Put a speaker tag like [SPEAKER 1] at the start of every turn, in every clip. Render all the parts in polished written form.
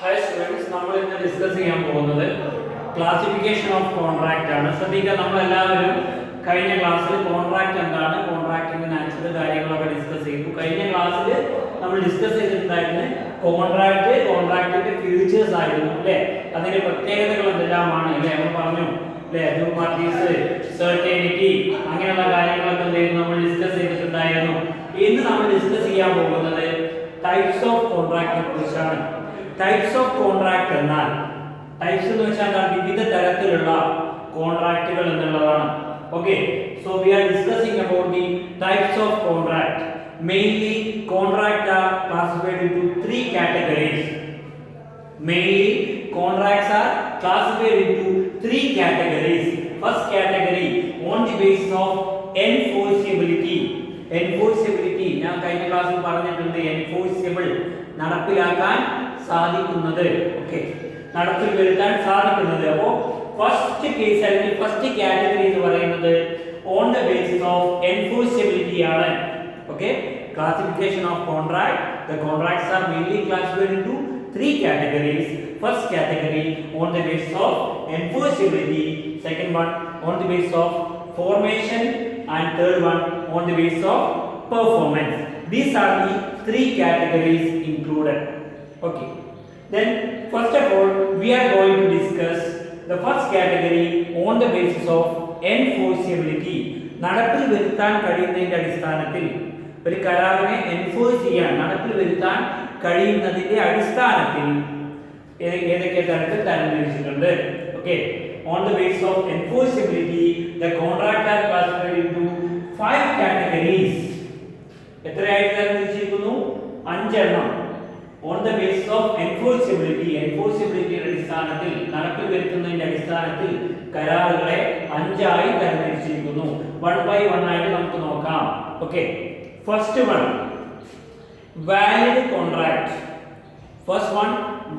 [SPEAKER 1] Hi students, നമ്മൾ ഇന്ന് discuss ചെയ്യാൻ പോകുന്നത് ക്ലാസിഫിക്കേഷൻ ഓഫ് കോൺട്രാക്റ്റ് ആണ്. ശ്രദ്ധിക്കുക, നമ്മൾ എല്ലാവരും കഴിഞ്ഞ ക്ലാസ്സിൽ കോൺട്രാക്റ്റ് എന്താണ്, കോൺട്രാക്റ്റിന്റെ നാച്ചുറൽ കാര്യങ്ങളൊക്കെ ഡിസ്കസ് ചെയ്തു. കഴിഞ്ഞ ക്ലാസ്സിൽ നമ്മൾ ഡിസ്കസ് ചെയ്തിട്ടുണ്ടായിരുന്നു കോൺട്രാക്റ്റിന്റെ ഫീച്ചേഴ്സ് ആയിരുന്നു അല്ലേ, അതിന്റെ പ്രത്യേകതകൾ എന്തെല്ലാമാണ് അല്ലേ നമ്മൾ പറഞ്ഞു അല്ലേ. ടു പാർട്ടീസ്, സെർട്ടനിറ്റി, അങ്ങനെയുള്ള കാര്യങ്ങളൊക്കെ എന്തായിരുന്നു നമ്മൾ ഡിസ്കസ് ചെയ്തിട്ടുണ്ടായിരുന്നു. ഇന്ന് നമ്മൾ ഡിസ്കസ് ചെയ്യാൻ പോകുന്നത് ടൈപ്സ് ഓഫ് കോൺട്രാക്റ്റിനെ കുറിച്ചാണ്. ടൈപ്സ് ഓഫ് കോൺട്രാക്ട് എന്നാൽ, ടൈപ്സ് എന്ന് വെച്ചാൽ വിവിധ തരത്തിലുള്ള കോൺട്രാക്റ്റുകൾ എന്നുള്ളതാണ്. Okay, so we are discussing about the types of contract. Mainly contract R classified into three categories. Mainly contracts are classified into three categories. First category on the basis of enforceability. Enforceability ഞാൻ കഴിഞ്ഞ ക്ലാസ്സിൽ പറഞ്ഞിട്ടുണ്ട്. enforceable നടപ്പിലാക്കാൻ സാധിക്കുന്നത്, okay, നടപ്പിൽ വരുത്താൻ സാധിക്കുന്നത്. അപ്പോൾ ഫസ്റ്റ് കേസ് അല്ലെങ്കിൽ ഫസ്റ്റ് കാറ്റഗറി എന്ന് പറയുന്നത് on the basis of enforceability ആണ്. Okay, classification of contract. The contracts are mainly classified into three categories. First category on the basis of enforceability, second one on the basis of formation, and third one on the basis of performance. These are the three categories included. Okay, then first of all we are going to discuss the first category on the basis of enforceability. നടപ്പിൽ വരുത്താൻ കഴിയുന്നതിന്റെ അടിസ്ഥാനത്തിൽ ഒരു കരാറിനെ enforce ചെയ്യാൻ, നടപ്പിൽ വരുത്താൻ കഴിയുന്നതിന്റെ അടിസ്ഥാനത്തിൽ ഏതൊക്കെ തരത്തിൽ തരംതിരിച്ചിട്ടുണ്ട്. Okay, on the basis of enforceability the contract are classified into 5 categories. എത്രയായിട്ട് തരംതിരിച്ചിരിക്കുന്നു? 5 എണ്ണം. On the basis of enforceability, enforceability അടിസ്ഥാനത്തിൽ, നടപ്പിൽ വരുത്തുന്നതിന്റെ അടിസ്ഥാനത്തിൽ കരാറുകളെ 5 ആയി തരംതിരിച്ചിരിക്കുന്നു. വൺ ബൈ വൺ ആയിട്ട് നമുക്ക് നോക്കാം. Okay, first one valid contract. First one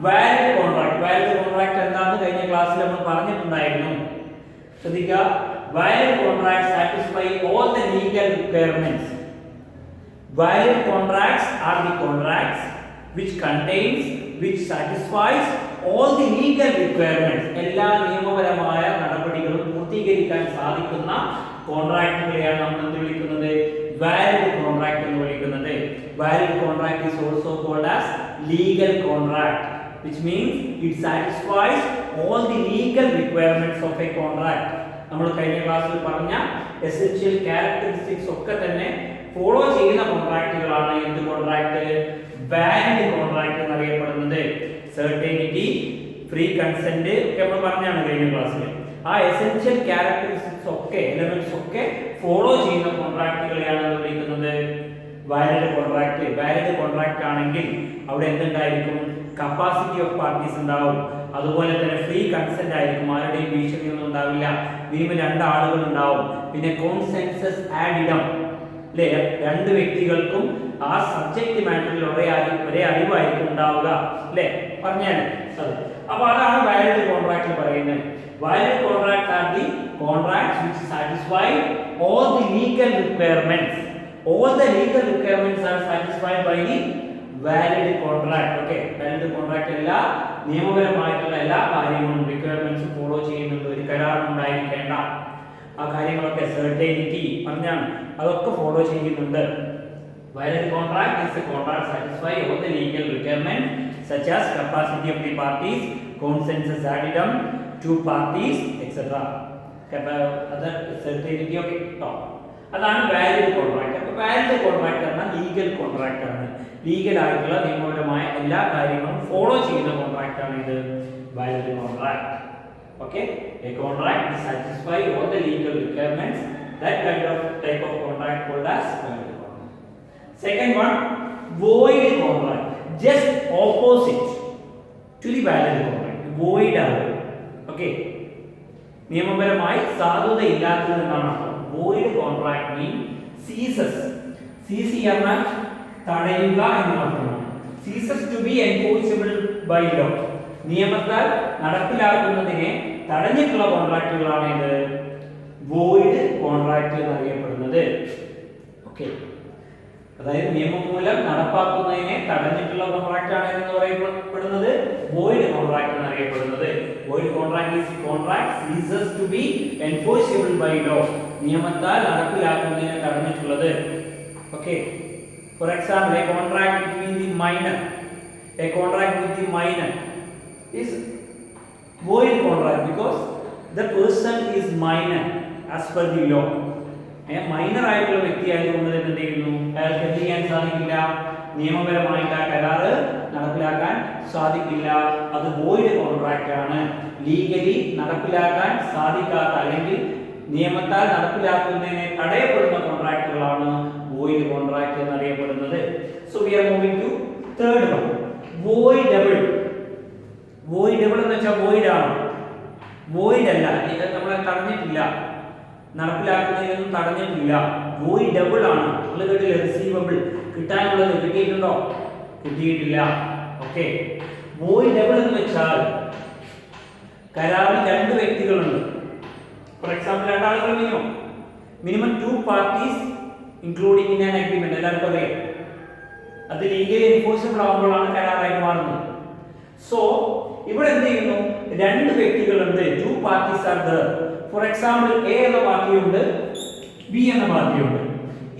[SPEAKER 1] valid contract. Valid contract എന്താണെന്ന് കഴിഞ്ഞ ക്ലാസ്സിൽ നമ്മൾ പറഞ്ഞിട്ടുണ്ടായിരുന്നു. ശ്രദ്ധിക്കുക, valid contract satisfy all the legal requirements. Valid contracts are the contracts which satisfies all the legal requirements. എല്ലാ നിയമപരമായ നടപടികളും പൂർത്തീകരിക്കാൻ സാധിക്കുന്ന കോൺട്രാക്റ്റുകളെയാണ് നമ്മൾ എന്ത് വിളിക്കുന്നത്? വാലിഡ് കോൺട്രാക്ട് എന്ന് വിളിക്കുന്നത്. Valid contract is also called as legal contract, which means it satisfies all the legal requirements of a contract. നമ്മൾ കഴിഞ്ഞ ക്ലാസ്സിൽ പറഞ്ഞ എസെൻഷ്യൽ ക്യാരക്ടറിസ്റ്റിക്സ് ഒക്കെ തന്നെ ഫോളോ ചെയ്യുന്ന കോൺട്രാക്റ്റുകളാണ് എന്ത് കോൺട്രാക്ട്? വാലിഡ് കോൺട്രാക്ട് എന്നറിയപ്പെടുന്നത്. സെർട്ടനിറ്റി, ഫ്രീ കൺസെന്റ് ഒക്കെ നമ്മൾ പറഞ്ഞാണ് കഴിഞ്ഞ ക്ലാസ്സിൽ. ആ എസെൻഷ്യൽ ക്യാരക്ടറിസ്റ്റിക്സ് ഒക്കെ, എലമെന്റ്സ് ഒക്കെ ഫോളോ ചെയ്യുന്ന കോൺട്രാക്റ്റുകളെയാണ് വിളിക്കുന്നത് വാലിഡ് കോൺട്രാക്ട്. വാലിഡ് കോൺട്രാക്ട് ആണെങ്കിൽ അവിടെ എന്തുണ്ടായിരിക്കും? കപ്പാസിറ്റി ഓഫ് പാർട്ടീസ് ഉണ്ടാവും. അതുപോലെ തന്നെ ഫ്രീ കൺസെന്റ് ആയിരിക്കും, ആരുടെയും ഭീഷണിയൊന്നും ഉണ്ടാവില്ല. മിനിമം 2 ആളുകൾ ഉണ്ടാവും. പിന്നെ കോൺസെൻസസ് ആഡിഡം അല്ലേ, 2 വ്യക്തികൾക്കും ആ സബ്ജക്റ്റ് മാറ്ററിൽ ഒരേ അറിവായിരിക്കും ഉണ്ടാവുക അല്ലേ, പറഞ്ഞാൽ അത്. അപ്പോൾ അതാണ് വാലിഡ് കോൺട്രാക്ട് പറയുന്നത്. Valid contract are the contracts which satisfy all the legal requirements. All the legal requirements are satisfied by the valid contract. Okay, valid contract എല്ലാ നിയമപരമായിട്ടുള്ള എല്ലാ കാര്യങ്ങളും റിക്വയർമെന്റ്സ് ഫോളോ ചെയ്യുന്നുണ്ട്. ഒരു കരാർ ഉണ്ടായിരിക്കേണ്ട ആ കാര്യങ്ങളൊക്കെ സെർട്ടനിറ്റി പറഞ്ഞാണ്, അതൊക്കെ ഫോളോ ചെയ്യുന്നുണ്ട്. Valid contract is a contract satisfy all the legal requirements such as capacity of the parties, consensus addendum, 2 parties, etc. Other certainty of top. അതാണ് വാലിഡ് കോൺട്രാക്ട്. അപ്പോൾ വാലിഡ് കോൺട്രാക്ട് എന്നാൽ ലീഗൽ കോൺട്രാക്ട് ആണ്. Legal ആയിട്ടുള്ള നിയമപരമായ എല്ലാ കാര്യങ്ങളും follow ചെയ്യുന്ന contract ആണ് ഇത് valid contract. Okay, a contract that satisfy all the legal requirements, that kind of type of contract called as valid contract. Second one, void contract, just opposite to the valid contract. void ആണ്. Okay, നിയമപരമായി സാധുതയില്ലാത്തത് എന്നാണ് അർത്ഥം. void contract means ceases. cease എന്നാൽ തടയുക എന്ന അർത്ഥമാണ്. ceases to be enforceable by law. നിയമത്താൽ നടപ്പിലാക്കുന്നതിനെ തടഞ്ഞിട്ടുള്ള കോൺട്രാക്റ്റുകളാണ് ഇത് വോയിഡ് കോൺട്രാക്ട് എന്നറിയപ്പെടുന്നത്. ഓക്കെ, അതായത് നിയമം മൂലം നടപ്പാക്കുന്നതിനെ തടഞ്ഞിട്ടുള്ള കോൺട്രാക്ട് ആണ് എന്ന് പറയപ്പെടുന്നത് വോയിഡ് കോൺട്രാക്ട് എന്ന് അറിയപ്പെടുന്നത്. Void contract is contract ceases to be enforceable by law. നിയമത്താൽ നടപ്പിലാക്കുന്നതിനെ തടഞ്ഞിട്ടുള്ളത്. Okay, for example a contract between the minor, a contract with the minor is void contract because the person is minor as per the law. Minor ആയിട്ടുള്ള വ്യക്തി ആയതുകൊണ്ട് തന്നെ എന്ത് ചെയ്യുന്നു, അയാൾക്ക് എന്ത് ചെയ്യാൻ സാധിക്കില്ല, നിയമപരമായിട്ട് ആ കരാറ് നടപ്പിലാക്കാൻ സാധിക്കില്ല. അത് വോയിഡ് കോൺട്രാക്ട് ആണ്. ലീഗലി നടപ്പിലാക്കാൻ സാധിക്കാത്ത അല്ലെങ്കിൽ നിയമത്താൽ നടപ്പിലാക്കുന്നതിനെ തടയപ്പെടുന്ന കോൺട്രാക്റ്റുകളാണ് വോയിഡ് കോൺട്രാക്ട് എന്നറിയപ്പെടുന്നത്. So we are moving to third one, voidable. Voidable എന്ന് വെച്ചാൽ വോയിഡ് ആണ്, വോയിഡ് അല്ല, ഇത് നമ്മളെ തടഞ്ഞിട്ടില്ല, നടപ്പിലാക്കുന്നതിനൊന്നും തടഞ്ഞിട്ടില്ല, വോയിഡബിൾ ആണ്. നിങ്ങൾ കേട്ടില്ല റിസീവബിൾ, കിട്ടാനുള്ളത് കിട്ടിയിട്ടുണ്ടോ? കിട്ടിയിട്ടില്ല. ഓക്കെ, വോയിഡബിൾ എന്ന് വെച്ചാൽ കരാറിൽ രണ്ട് വ്യക്തികളുണ്ട്. ഫോർ എക്സാമ്പിൾ രണ്ടാളുകൾ minimum 2 parties including in an agreement. എല്ലാവർക്കും അറിയാം, അത് ലീഗലി എൻഫോഴ്സിബിൾ ആകുമ്പോഴാണ് കരാറായി മാറുന്നത്. സോ ഇവിടെ എന്ത് ചെയ്യുന്നു, രണ്ട് വ്യക്തികളുണ്ട്, 2 parties are there. For example A എന്ന പാർട്ടിയുണ്ട്, ബി എന്ന പാർട്ടിയുണ്ട്.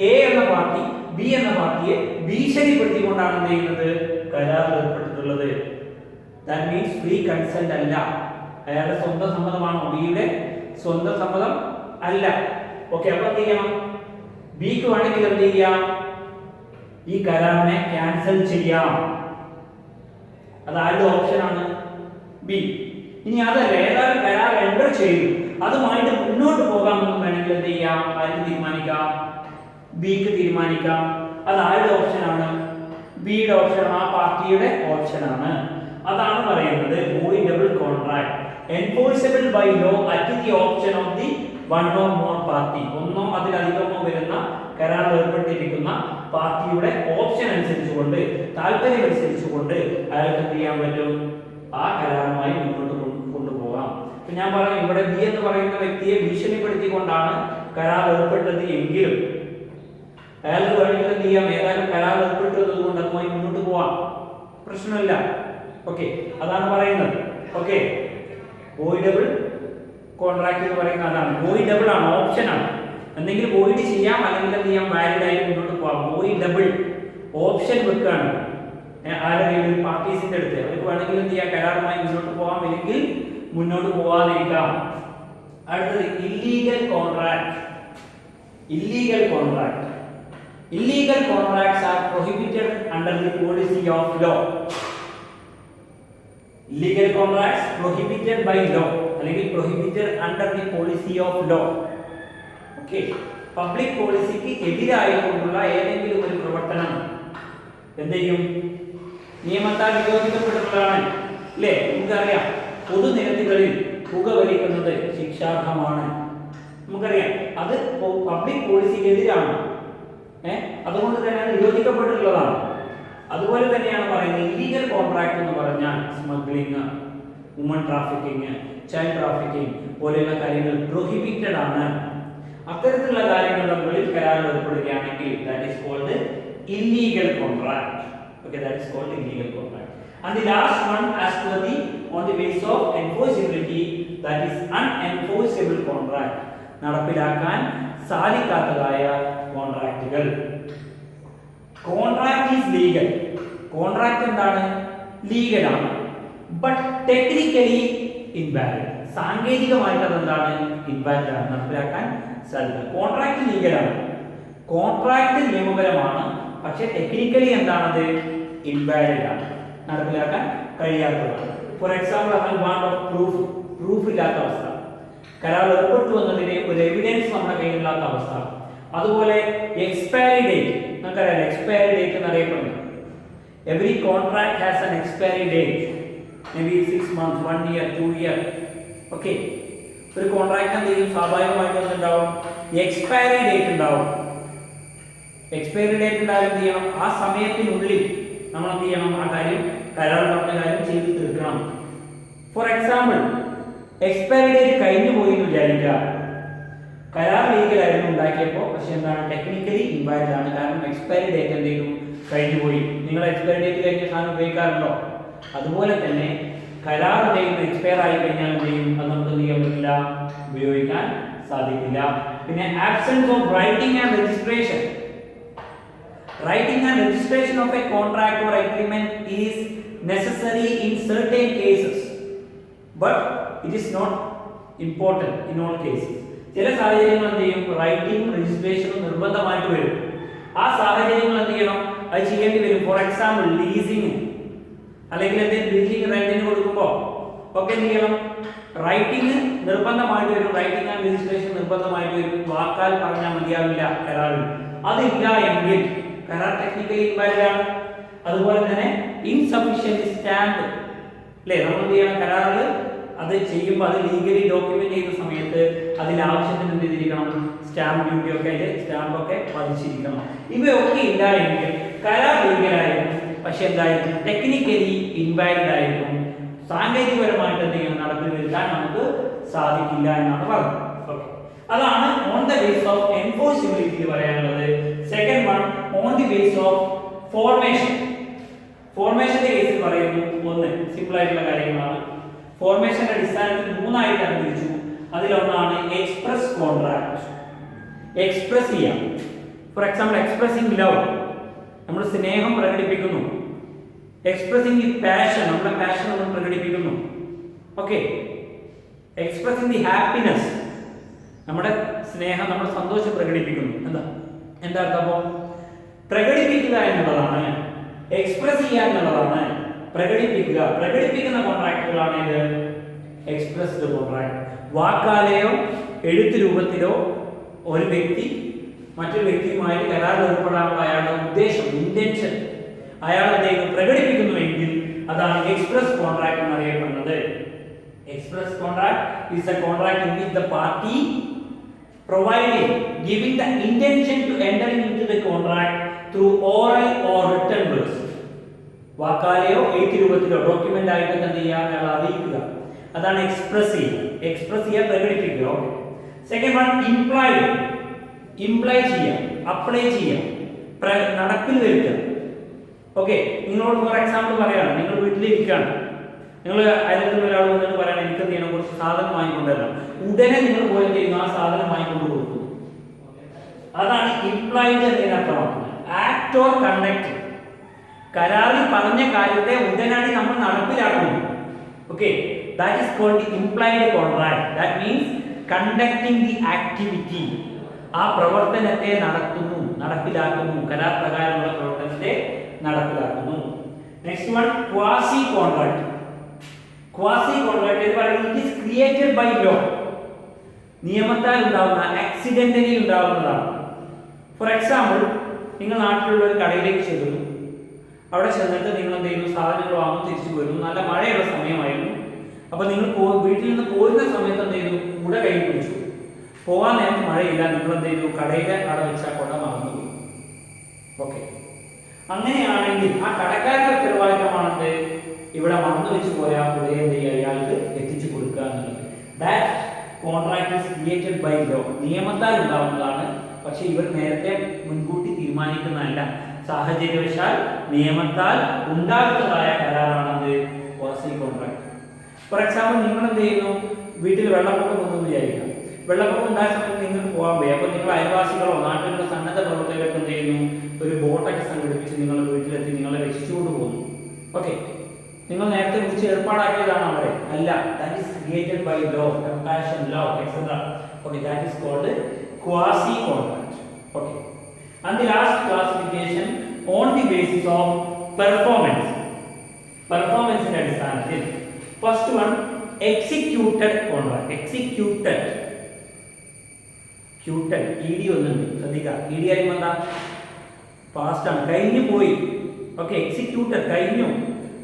[SPEAKER 1] എ എന്ന പാർട്ടി ബി എന്ന പാർട്ടിയെ ഭീഷണിപ്പെടുത്തിക്കൊണ്ടാണ് എന്ത് ചെയ്യുന്നത്, കരാറിൽ ഏർപ്പെട്ടിട്ടുള്ളത്. ദാറ്റ് മീൻസ് ഫ്രീ കൺസെന്റ് അല്ല, അയാളുടെ സ്വന്തം സമ്മതമാണോ? ബിയുടെ സ്വന്തം സമ്മതം അല്ല. ഓക്കെ, അപ്പൊ എന്ത് ചെയ്യണം, ബിക്ക് വേണമെങ്കിൽ എന്ത് ചെയ്യാം, ഈ കരാറിനെ ക്യാൻസൽ ചെയ്യാം. അത് ആരുടെ ഓപ്ഷനാണ്? ബി. ഇനി അതല്ല, ഏതായാലും കരാർ എൻ്റർ ചെയ്തു, അതുമായിട്ട് മുന്നോട്ട് പോകാമെന്ന് വേണമെങ്കിൽ എന്ത് ചെയ്യാം, ആർക്ക് തീരുമാനിക്കാം? ബിക്ക് തീരുമാനിക്കാം. അത് ആരുടെ ഓപ്ഷനാണ്? ബിയുടെ ഓപ്ഷൻ, ആ പാർട്ടിയുടെ ഓപ്ഷനാണ്. അതാണ് പറയുന്നത് voidable contract, enforceable by law at the option of the one or more party. ഒന്നോ അതിലധികമോ വരുന്ന കരാർ ഏർപ്പെട്ടിരിക്കുന്ന പാർട്ടിയുടെ ഓപ്ഷൻ അനുസരിച്ചുകൊണ്ട്, താല്പര്യം അനുസരിച്ചുകൊണ്ട് അയാൾക്ക് എന്ത് ചെയ്യാൻ പറ്റും, ആ കരാറുമായി മുന്നോട്ട് കൊണ്ടുപോകാം. ഞാൻ പറഞ്ഞു, ഇവിടെ ബി എന്ന് പറയുന്ന വ്യക്തിയെ ഭീഷണിപ്പെടുത്തിക്കൊണ്ടാണ് കരാർ ഏർപ്പെട്ടത് എങ്കിലും അയാൾക്ക് വേണമെങ്കിൽ എന്ത് ചെയ്യാം, ഏതായാലും കരാർ ഏർപ്പെട്ടത് കൊണ്ട് അതുമായി മുന്നോട്ട് പോവാം, പ്രശ്നമില്ല. ഓക്കെ, അതാണ് പറയുന്നത്. ഓക്കെ, വോയിഡബിൾ കോൺട്രാക്ട് എന്ന് പറയുന്നത് അതാണ്. വോയിഡബിൾ ആണ്, ഓപ്ഷൻ ആണ്. എന്തെങ്കിലും വോയിഡ് ചെയ്യാം, അല്ലെങ്കിൽ എന്ത് ചെയ്യാം, വാലിഡ് ആയിട്ട് മുന്നോട്ട് പോവാം. വോയിഡബിൾ ഓപ്ഷൻ വെക്കുകയാണ് ആരുടെ പാർട്ടീസിന്റെ അടുത്ത്. അവർക്ക് വേണമെങ്കിൽ എന്ത് ചെയ്യാം, കരാറുമായി മുന്നോട്ട് പോകാം, അല്ലെങ്കിൽ മുന്നോട്ട് പോവാതിരിക്കാം. അടുത്തത് illegal contract. Illegal contract, illegal contracts are prohibited under the policy of law. Illegal contracts prohibited by law, അല്ലെങ്കിൽ prohibited under the policy of law. Okay, public പോളിസിക്ക് എതിരായിട്ടുള്ള ഏതെങ്കിലും ഒരു പ്രവർത്തനം എന്ത് ചെയ്യും, നിയമത്താൽ നിരോധിക്കപ്പെട്ടിട്ടുള്ളതാണ്. അല്ലേ, നമുക്കറിയാം, പൊതുനിരത്തുകളിൽ പുകവലിക്കുന്നത് ശിക്ഷാർഹമാണ്. നമുക്കറിയാം, അത് പബ്ലിക് പോളിസിക്ക് എതിരാണ്, അതുകൊണ്ട് തന്നെ അത് നിരോധിക്കപ്പെട്ടിട്ടുള്ളതാണ്. അതുപോലെ തന്നെയാണ് പറയുന്നത് ഇല്ലീഗൽ കോൺട്രാക്ട് എന്ന് പറഞ്ഞാൽ smuggling, woman trafficking, child trafficking പോലെയുള്ള കാര്യങ്ങൾ പ്രൊഹിബിറ്റഡ് ആണ്. അത്തരത്തിലുള്ള കാര്യങ്ങളുടെ മുകളിൽ കരാർ ഏർപ്പെടുകയാണെങ്കിൽ that is called illegal contract. Okay, that is called illegal contract. And the last one, as per the on the basis of enforceability, that is unenforceable contract, നടപ്പിലാക്കാൻ സാധിക്കാത്തതായ കോൺട്രാക്റ്റുകൾ. Contract is legal. കോൺട്രാക്ട് എന്താണ്? ലീഗലാണ്. But technically invalid. സാങ്കേതികമായിട്ട് അതെന്താണ്? Invalid ആണ്, നടപ്പിലാക്കാൻ സാധിക്കില്ല. കോൺട്രാക്ട് ലീഗലാണ്, കോൺട്രാക്ട് നിയമപരമാണ്, പക്ഷെ ടെക്നിക്കലി എന്താണത്? ഇൻവാലിഡ് ആണ്, നടപ്പിലാക്കാൻ കഴിയാത്തതാണ്. ഫോർ എക്സാമ്പിൾ, പ്രൂഫ് ഇല്ലാത്ത അവസ്ഥ, കരാർ ഏർപ്പെട്ടു എന്നതിന് ഒരു എവിഡൻസ് നമ്മുടെ കയ്യിലില്ലാത്ത അവസ്ഥ. അതുപോലെ എക്സ്പയറി ഡേറ്റ്, നമുക്കറിയാം എക്സ്പയറി ഡേറ്റ് എന്നറിയപ്പെടുന്നു. Every contract has an expiry date, may be 6 months, 1 year, 2 year. Okay, ഒരു കോൺട്രാക്ട് എന്ത് ചെയ്യും, സ്വാഭാവികമായിട്ടും എന്തുണ്ടാവും? എക്സ്പയറി ഡേറ്റ് ഉണ്ടാവും. എക്സ്പയറി ഡേറ്റ് ഉണ്ടായാലും എന്ത് ചെയ്യണം, ആ സമയത്തിനുള്ളിൽ നമ്മൾ എന്ത് ചെയ്യണം, ആ കാര്യം, കരാർ പറഞ്ഞ കാര്യം ചെയ്ത് തീർക്കണം. ഫോർ എക്സാമ്പിൾ, എക്സ്പയറി ഡേറ്റ് കഴിഞ്ഞു പോയി എന്ന് വിചാരിക്കുക. കരാർ ലീഗലായിരുന്നു ഉണ്ടാക്കിയപ്പോൾ, പക്ഷെ എന്താണ് ടെക്നിക്കലി ഇൻവാലിഡ് ആണ്. കാരണം എക്സ്പയറി ഡേറ്റ് എന്തെങ്കിലും കഴിഞ്ഞു പോയി. നിങ്ങൾ എക്സ്പയറി ഡേറ്റ് കഴിഞ്ഞ സാധനം ഉപയോഗിക്കാറുണ്ടോ? അതുപോലെ തന്നെ കരാർ എന്തെങ്കിലും എക്സ്പയർ ആയി കഴിഞ്ഞാൽ എന്ത് ചെയ്യും? അത് നമുക്ക് എന്ത് ചെയ്യാൻ പറ്റില്ല, ഉപയോഗിക്കാൻ സാധിക്കില്ല. പിന്നെ absence of writing and registration. Writing and registration of a contract or agreement is necessary in certain cases, but it is not important in all cases. ചില സാഹചര്യങ്ങൾ എന്ത് ചെയ്യും? റൈറ്റിംഗും രജിസ്ട്രേഷനും നിർബന്ധമായിട്ട് വരും. ആ സാഹചര്യങ്ങൾ എന്ത് ചെയ്യണം? അത് ചെയ്യേണ്ടി വരും. ഫോർ എക്സാമ്പിൾ ലീസിങ് അല്ലെങ്കിൽ എന്തെങ്കിലും ബിൽഡിംഗ് റെന്റിന് കൊടുക്കുമ്പോൾ ഒക്കെ എന്ത് ചെയ്യണം? റൈറ്റിംഗ് നിർബന്ധമായിട്ട് വരും. റൈറ്റിംഗ് ആൻഡ് രജിസ്ട്രേഷൻ നിർബന്ധമായിട്ട് വരും. വാക്കാൽ പറഞ്ഞാൽ മതിയാവില്ല കരാറിൽ. അതില്ല എങ്കിൽ കരാർ ടെക്നിക്കലി ഇൻവാലിഡ് ആണ്. അതുപോലെ തന്നെ ഇൻസഫിഷ്യന്റ് സ്റ്റാമ്പ് അല്ലേ, നമ്മൾ എന്ത് ചെയ്യണം? കരാറിൽ അത് ചെയ്യുമ്പോൾ അത് ലീഗലി ഡോക്യുമെന്റ് ചെയ്യുന്ന സമയത്ത് അതിൽ ആവശ്യത്തിന് എന്ത് ചെയ്തിരിക്കണം? സ്റ്റാമ്പ് ഡ്യൂട്ടി ഒക്കെ അതിൽ സ്റ്റാമ്പ് ഒക്കെ പതിച്ചിരിക്കണം. ഇവയൊക്കെ ഇല്ല എങ്കിൽ കരാർ ലീഗലായിരിക്കും, പക്ഷെ എന്തായിരിക്കും? ടെക്നിക്കലി ഇൻവാലിഡ് ആയിരിക്കും. സാങ്കേതികപരമായിട്ട് എന്തെങ്കിലും നടപ്പിൽ വരുത്താൻ നമുക്ക് സാധിക്കില്ല എന്നാണ് പറഞ്ഞത്. അതാണ് on the base of enforceability പറയാനുള്ളത്. Second one on the base of formation. ഫോർമേഷന്റെ കേസിൽ പറയുന്നു, ഒന്ന് സിമ്പിൾ ആയിട്ടുള്ള കാര്യങ്ങളാണ്. ഫോർമേഷന്റെ അടിസ്ഥാനത്തിൽ മൂന്നായിട്ടാണ് തിരിച്ചു. അതിലൊന്നാണ് എക്സ്പ്രസ് കോൺട്രാക്ട്. എക്സ്പ്രസ് ചെയ്യാം. ഫോർ എക്സാമ്പിൾ എക്സ്പ്രസിംഗ് ലവ്, നമ്മൾ സ്നേഹം പ്രകടിപ്പിക്കുന്നു. എക്സ്പ്രസിംഗ് ദി പാഷൻ, നമ്മുടെ പാഷൻ നമ്മൾ പ്രകടിപ്പിക്കുന്നു. ഓക്കെ. എക്സ്പ്രസിംഗ് ദി ഹാപ്പിനെസ്, നമ്മുടെ സ്നേഹം, നമ്മുടെ സന്തോഷം പ്രകടിപ്പിക്കുന്നു. എന്താ അർത്ഥം? അപ്പോൾ പ്രകടിപ്പിക്കുക എന്നുള്ളതാണ്, എക്സ്പ്രസ് ചെയ്യുക എന്നുള്ളതാണ് പ്രകടിപ്പിക്കുക. പ്രകടിപ്പിക്കുന്ന കോൺട്രാക്റ്റുകളാണ് ഇത് എക്സ്പ്രസ്ഡ് കോൺട്രാക്ട്. വാക്കാലെയോ എഴുത്ത് രൂപത്തിലോ ഒരു വ്യക്തി മറ്റൊരു വ്യക്തിയുമായിട്ട് കരാറിൽ ഏർപ്പെടാനുള്ള അയാളുടെ ഉദ്ദേശം, ഇന്റൻഷൻ അയാൾ എന്തെങ്കിലും പ്രകടിപ്പിക്കുന്നുവെങ്കിൽ അതാണ് എക്സ്പ്രസ് കോൺട്രാക്ട് എന്നറിയപ്പെടുന്നത്. Express contract is a contract in which the party providing giving the intention to enter into the contract through oral or written words. വാക്കാലെയോ എഴുത്ത് രൂപത്തിലോ ഡോക്യുമെന്റ് ആയിട്ട് എന്ത് ചെയ്യുക? അയാൾ അറിയിക്കുക. അതാണ് എക്സ്പ്രസ് ചെയ്യുക. എക്സ്പ്രസ് ചെയ്യുക, പ്രകടിപ്പിക്കുക. Okay. Second one implied. Imply ചെയ്യുക, അപ്ലൈ ചെയ്യുക, നടപ്പിൽ വരുത്തുക. ഓക്കെ. നിങ്ങളോട് ഫോർ എക്സാമ്പിൾ പറയാണ്, നിങ്ങൾ വീട്ടിലിരിക്കുകയാണ്, നിങ്ങൾ അയൽത്തുള്ള ഒരാൾ വന്നിട്ട് പറയണം എനിക്ക് എന്ത് ചെയ്യണം? കുറച്ച് സാധനം വാങ്ങിക്കൊണ്ടുവരണം. ഉടനെ നിങ്ങൾ പോയി എന്ത് ചെയ്യുന്നു? ആ സാധനം വാങ്ങിക്കൊണ്ട് കൊടുക്കുന്നു. അതാണ് ഇംപ്ലൈഡ് എന്നതിന് അർത്ഥമാക്കുന്നത്. ആക്ട് ഓർ കണ്ടക്ട്, കരാറിൽ പറഞ്ഞ കാര്യത്തെ ഉടനടി നമ്മൾ നടപ്പിലാക്കുന്നു. Okay. That is called implied contract. That means conducting the activity, ആ പ്രവർത്തനത്തെ നടത്തുന്നു, നടപ്പിലാക്കുന്നു. കരാർ പ്രകാരമുള്ള പ്രവർത്തനത്തെ നടപ്പിലാക്കുന്നു. Next one quasi contract. Quasi contract എന്ന് പറയുന്നത് it is created by law, നിയമത്താൽ ഉണ്ടാവുന്ന, ആക്സിഡന്റലി ഉണ്ടാവുന്നതാണ്. ഫോർ എക്സാമ്പിൾ, നിങ്ങൾ നാട്ടിലുള്ള ഒരു കടയിലേക്ക് ചെല്ലുന്നു. അവിടെ ചെന്നിട്ട് നിങ്ങൾ എന്ത് ചെയ്യുന്നു? സാധനങ്ങൾ വാങ്ങും, തിരിച്ചു പോരുന്നു. നല്ല മഴയുള്ള സമയമായിരുന്നു. അപ്പോൾ നിങ്ങൾ വീട്ടിൽ നിന്ന് പോരുന്ന സമയത്ത് എന്ത് ചെയ്തു? കുട കയ്യിൽ പിടിച്ചു. പോകാൻ നേരത്ത് മഴയില്ല. നിങ്ങൾ എന്ത് ചെയ്തു? കടയിലെ അവിടെ വെച്ചാൽ കുട മറന്നുപോയി. ഓക്കെ. അങ്ങനെയാണെങ്കിൽ ആ കടക്കാരുടെ ഉത്തരവാദിത്തമാണെന്ന് ഇവിടെ മറന്നു വെച്ച് പോയാൽ കുടയെ എന്ത് ചെയ്യുക? അയാൾക്ക് എത്തിച്ചു കൊടുക്കുക എന്നുള്ളത്. That contract is created by law, നിയമത്താൽ ഉണ്ടാവുന്നതാണ്. പക്ഷെ ഇവർ നേരത്തെ മുൻകൂട്ടി തീരുമാനിക്കുന്നതല്ല. സാഹചര്യവശാൽ നിയമത്താൽ ഉണ്ടാകുന്നതായ കരാറാണത് ക്വാസി കോൺട്രാക്ട്. ഫോർ എക്സാമ്പിൾ, നിങ്ങൾ എന്ത് ചെയ്യുന്നു? വീട്ടിൽ വെള്ളപ്പൊക്കം വന്നു വിചാരിക്കുക. വെള്ളപ്പൊക്കം ഉണ്ടായ സമയത്ത് നിങ്ങൾക്ക് പോകാൻ പോയി. അപ്പോൾ നിങ്ങൾ അയൽവാസികളോ നാട്ടിലുള്ള സന്നദ്ധ പ്രവർത്തകരൊക്കെ എന്ത് ചെയ്യുന്നു? ഒരു ബോട്ടൊക്കെ സംഘടിപ്പിച്ച് നിങ്ങളുടെ വീട്ടിലെത്തി നിങ്ങളെ രക്ഷിച്ചുകൊണ്ട് പോകുന്നു. ഓക്കെ. നിങ്ങൾ നേരത്തെ കുറിച്ച് ഏർപ്പാടാക്കിയതാണ് അവരെ? അല്ല. That is created by law, compassion law, etcetera. Okay. That is called quasi contract. Okay. And the last classification on the basis of performance. Performance in അടിസ്ഥാനത്തിൽ first one executed contract. Executed ed ഒന്നുണ്ട്, ശ്രദ്ധിക്കുക. ed ആയിരിക്കും എന്താ? Past ആണ്, കഴിഞ്ഞു പോയി. Okay. Executed കഴിഞ്ഞു,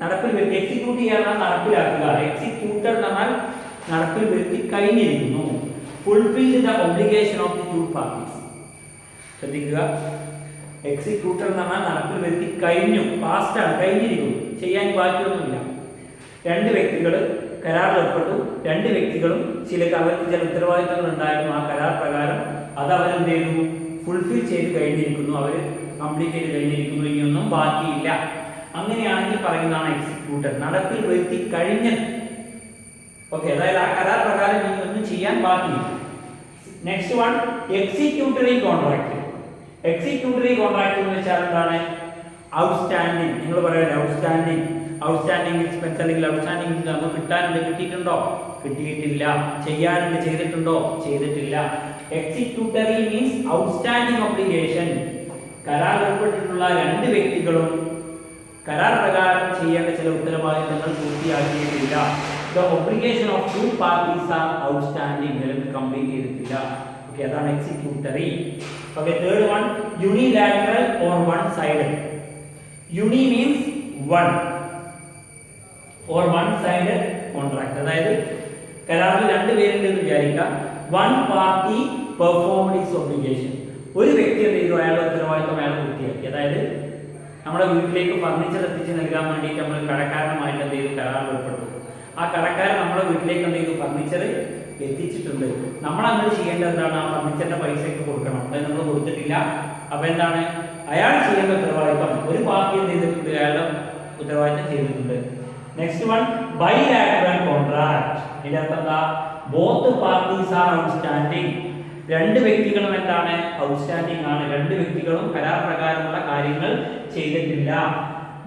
[SPEAKER 1] നടപ്പിൽ വരുത്തി. എക്സിക്യൂട്ട് ചെയ്യാൻ നടപ്പിലാക്കുക. എക്സിക്യൂട്ടഡ് എന്ന് പറഞ്ഞാൽ നടപ്പിൽ വരുത്തി കഴിഞ്ഞിരിക്കുന്നു. Fulfil the obligation of the two parties. ശ്രദ്ധിക്കുക. എക്സിക്യൂട്ടർ എന്ന് പറഞ്ഞാൽ നടപ്പിൽ വരുത്തി കഴിഞ്ഞു, പാസ്റ്റ് ആണ്, കഴിഞ്ഞിരിക്കുന്നു, ചെയ്യാൻ ബാക്കിയൊന്നുമില്ല. രണ്ട് വ്യക്തികൾ കരാറിൽ ഏർപ്പെട്ടു, രണ്ട് വ്യക്തികളും അവർക്ക് ചില ഉത്തരവാദിത്തങ്ങൾ ഉണ്ടായിരുന്നു. ആ കരാർ പ്രകാരം അത് അവരെന്ത് ചെയ്തു, ഫുൾഫിൽ ചെയ്ത് കഴിഞ്ഞിരിക്കുന്നു, അവർ കംപ്ലീറ്റ് ചെയ്ത് കഴിഞ്ഞിരിക്കുന്നു, ഇനിയൊന്നും ബാക്കിയില്ല. അങ്ങനെയാണെങ്കിൽ പറയുന്നതാണ് എക്സിക്യൂട്ടർ, നടപ്പിൽ വരുത്തി കഴിഞ്ഞത്. ഓക്കെ, അതായത് ആ കരാർ പ്രകാരം ഇനി ഒന്നും ചെയ്യാൻ ബാക്കിയില്ല. Next one executory contract. Executory contract എന്ന് വെച്ചാൽ എന്താണ്? ഔട്ട്സ്റ്റാൻഡിങ്. നിങ്ങൾ പറയുന്നത് ഔട്ട്സ്റ്റാൻഡിങ് എക്സ്പെൻസ് അല്ലെങ്കിൽ ഔട്ട്സ്റ്റാൻഡിങ് ഇൻകം നമുക്ക് കിട്ടാനുണ്ട്, കിട്ടിയിട്ടുണ്ടോ? കിട്ടിയിട്ടില്ല. ചെയ്യാനുണ്ട്, ചെയ്തിട്ടുണ്ടോ? ചെയ്തിട്ടില്ല. Executory means outstanding obligation. കരാർ ഏർപ്പെട്ടിട്ടുള്ള രണ്ട് വ്യക്തികളും കരാർ പ്രകാരം ചെയ്യേണ്ട ചില ഉത്തരവാദിത്തങ്ങൾ പൂർത്തിയാക്കിയിട്ടില്ല. The obligation of two parties are outstanding. Complete ചെയ്തിട്ടില്ല. ഓക്കെ, അതാണ് executory. Okay, third one unilateral or one sided. Uni means one or one sided contract. അതായത് കരാറിൽ രണ്ട് പേരുണ്ടെന്ന് വിചാരിക്കാം. One party performed his obligation. ഒരു വ്യക്തി എന്ത് ചെയ്തു, അയാളുടെ ഉത്തരവാദിത്തം അയാൾ പൂർത്തിയാക്കി. അതായത് നമ്മുടെ വീട്ടിലേക്ക് ഫർണിച്ചർ എത്തിച്ച് നൽകാൻ വേണ്ടിയിട്ട് നമ്മൾ കടക്കാരനുമായിട്ട് എന്ത് ചെയ്തു, കരാറിൽ ഏർപ്പെട്ടു. ആ കടക്കാരൻ നമ്മുടെ വീട്ടിലേക്ക് എന്ത് ചെയ്തു, ഫർണിച്ചർ എത്തിച്ചിട്ടുണ്ട്. നമ്മൾ അങ്ങനെ ചെയ്യേണ്ടത് എന്താണ്? ആ ഫർണിച്ചറിന്റെ പൈസയൊക്കെ കൊടുക്കണം. അത് നമ്മൾ കൊടുത്തിട്ടില്ല. അപ്പൊ എന്താണ് അയാൾ ചെയ്യേണ്ട ഉത്തരവാദിത്തം? ഒരു പാർട്ടി എന്ത് ചെയ്തിട്ടുണ്ട്, അയാളുടെ ഉത്തരവാദിത്തം ചെയ്തിട്ടുണ്ട്. Next one bilateral contract. ഇതിന്റെ അർത്ഥം എന്താ? Both parties R outstanding. രണ്ട് വ്യക്തികളും എന്താണ്, ഔട്ട്സ്റ്റാൻഡിങ് ആണ്. രണ്ട് വ്യക്തികളും കരാർ പ്രകാരമുള്ള കാര്യങ്ങൾ ചെയ്തിട്ടില്ല.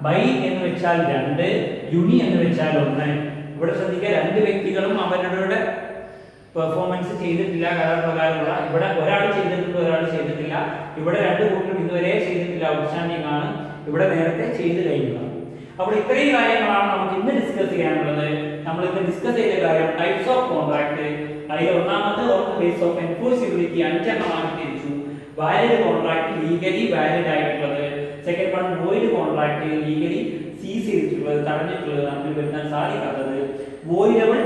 [SPEAKER 1] ബൈ എന്ന് വെച്ചാൽ രണ്ട്, യുണി എന്ന് വെച്ചാൽ ഒന്ന്. ഇവിടെ ശ്രദ്ധിക്കുക, രണ്ട് വ്യക്തികളും അവരുടെ പെർഫോമൻസ് ചെയ്തിട്ടില്ല കരാർ പ്രകാരമുള്ള. ഇവിടെ ഒരാൾ ചെയ്തിട്ടുണ്ട്, ഒരാൾ ചെയ്തിട്ടില്ല. ഇവിടെ രണ്ട് കൂട്ടരും ഇതുവരെ ചെയ്തിട്ടില്ല, ഔട്ട്സ്റ്റാൻഡിങ് ആണ്. ഇവിടെ നേരത്തെ ചെയ്ത് കഴിഞ്ഞതാണ്. അപ്പോൾ ഇത്രയും കാര്യങ്ങളാണ് നമുക്ക് ഇന്ന് ഡിസ്കസ് ചെയ്യാനുള്ളത്. നമ്മൾ ഇന്ന് ഡിസ്കസ് ചെയ്ത കാര്യം ടൈപ്സ് ഓഫ് കോൺട്രാക്ട്. അതിൽ ഒന്നാമത് on the base of enforceability 5 എണ്ണമാക്കി തിരിച്ചു. വാലിഡ് കോൺട്രാക്ട്, ലീഗലി വാലിഡ് ആയിട്ടുള്ളത്. Second one void contract, legally seize ചെയ്തിട്ടുള്ളത്, തടഞ്ഞിട്ടുള്ളത്, നമുക്ക് വരുത്താൻ സാധിക്കാത്തത്. Voidable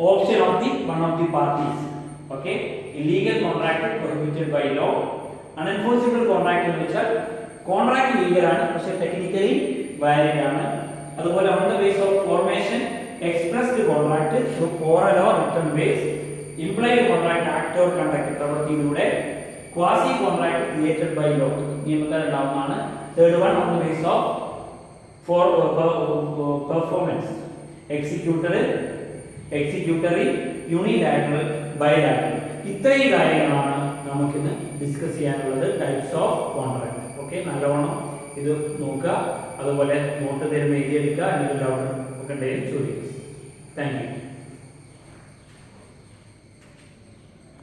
[SPEAKER 1] option of the one of the parties. Okay, illegal contract prohibited by law. Unenforceable contract എന്ന് വെച്ചാൽ കോൺട്രാക്ട് ലീഗലാണ് പക്ഷേ ടെക്നിക്കലി വാലിഡ് ആണ്. അതുപോലെ on the base of formation expressed contract through oral or written base. Implied contract act or conduct പ്രവൃത്തിയിലൂടെ. Quasi contract created by law, നിയമത്താൽ ഉണ്ടാവുന്നതാണ്. Third one on the base of performance executory, unilateral, bilateral. ഇത്രയും കാര്യങ്ങളാണ് നമുക്കിന്ന് discuss ചെയ്യാനുള്ളത് types of contract. Okay, നല്ലവണ്ണം ഇത് നോക്കുക. അതുപോലെ നോട്ട് തരുമ്പോൾ എഴുതിയെടുക്കുക. എന്തെങ്കിലും ഡൗട്ട് ഒക്കെ ഉണ്ടെങ്കിൽ ചോദിക്കുക. Thank you.